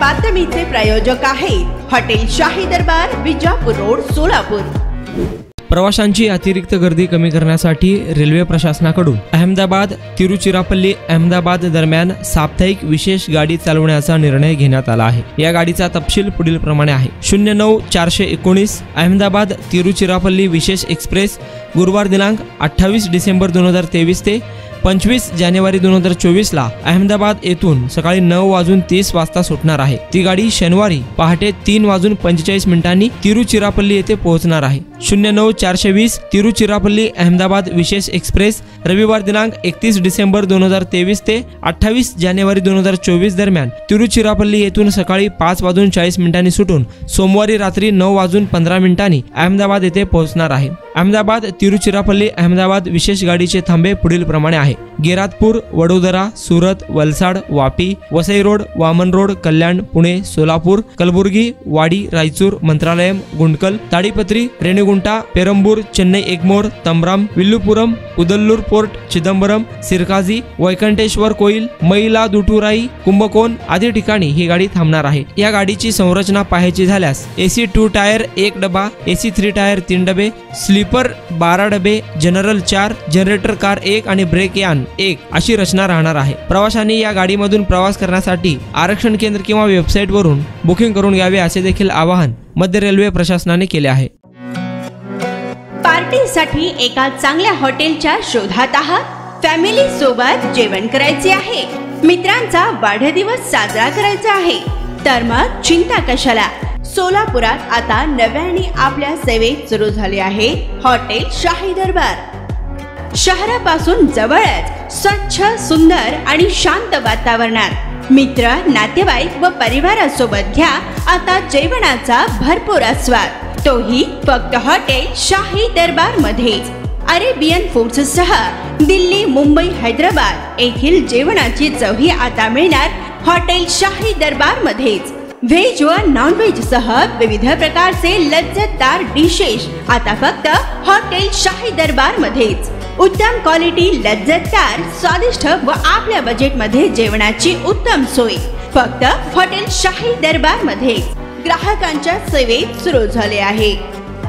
बातमीचे प्रायोजक आहेत हॉटेल शाही दरबार, विजापूर रोड, सोलापूर। प्रवाशांची अतिरिक्त गर्दी कमी करण्यासाठी रेल्वे प्रशासनाकडून अहमदाबाद तिरुचिरापल्ली अहमदाबाद दरम्यान साप्ताहिक विशेष गाडी चालवण्याचा निर्णय घेण्यात आला आहे। या गाडीचा तपशील पुढील प्रमाणे आहे। 09-419 अहमदाबाद तिरुचिरापल्ली विशेष एक्सप्रेस गुरुवार दिनांक 28 डिसेंबर 2023 ते 25 जानेवारी 2024 ला अहमदाबाद येथून सकाळी 9:30 वाजता सुटणार आहे। ती गाडी शनिवारी पहाटे 3:45 तिरुचिरापल्ली येथे पोहोचणार आहे। 09-420 तिरुचिरापल्ली अहमदाबाद विशेष एक्सप्रेस रविवार दिनांक 31 डिसेंबर 2023 ते 28 जानेवारी 2024 दरम्यान तिरुचिरापल्ली येथून सकाळी 5:40 सुटून सोमवारी रात्री 9:15 अहमदाबाद येथे पोहोचणार आहे। अहमदाबाद तिरुचिरापल्ली अहमदाबाद विशेष गाडीचे थांबे पुढील प्रमाणे आहे। गेरातपूर, वडोदरा, सुरत, वलसाड, वापी, वसई रोड, वामन रोड, कल्याण, पुणे, सोलापूर, कलबुर्गी, वाडी, रायचूर, मंत्रालयम, गुंडकल, ताडीपत्री, रेणीगुंटा, पेरंबूर, चेन्नई एग्मोर, तंबराम, विल्लुपुरम, उदल्लूर पोर्ट, चिदंबरम, सिरकाजी, वैकंठेश्वर कोईल, मईलादुथुराई, कुंभकोण आदी ठिकाणी ही गाडी थांबणार आहे। या गाडीची संरचना पाहायची झाल्यास AC 2 टायर 1 डबा, AC 3 टायर 3 डबे, स्लीपर 12 डबे, जनरल 4, जनरेटर कार 1 आणि ब्रेक यान 1 अशी रचना राहणार आहे। प्रवाशांनी या गाडीमधून प्रवास करण्यासाठी आरक्षण केंद्र किंवा वेबसाईट वरून बुकिंग करून घ्यावे असे देखील आवाहन मध्य रेल्वे प्रशासनाने केले आहे। पार्टीसाठी एका चांगल्या हॉटेलच्या शोधात आहात? फॅमिली सोबत जेवण करायचे आहे, मित्रांचा वाढदिवस साजरा करायचा आहे, तर मग चिंता कशाला। सोलापुरात आता नव्याने आपल्या सेवेत सुरू झाले आहे हॉटेल शाही दरबार। शहरापासून जवळच स्वच्छ, सुंदर आणि शांत वातावरणात मित्र, नातेवाईक व परिवारासोबत घ्या आता जेवणाचा भरपूर आस्वाद, तोही फक्त हॉटेल शाही दरबार मध्येच। अरेबियन फूड्स सह दिल्ली, मुंबई, हैदराबाद येथील जेवणाची चवही आता मिळणार हॉटेल शाही दरबार मध्येच। व्हेज व नॉन व्हेज सह विविध प्रकारचे लज्जतदार डिशेस आता फक्त हॉटेल शाही दरबार मध्येच। उत्तम क्वालिटी, लज्जतदार, स्वादिष्ट व आपल्या बजेट मध्ये जेवणाची उत्तम सोय फक्त हॉटेल शाही दरबार मध्ये ग्राहकांच्या सेवेत सुरू झाले आहे।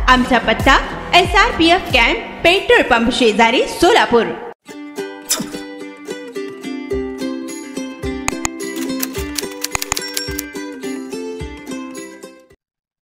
आमचा पत्ता SRPF कॅम्प, पेट्रोल पंप शेजारी, सोलापूर।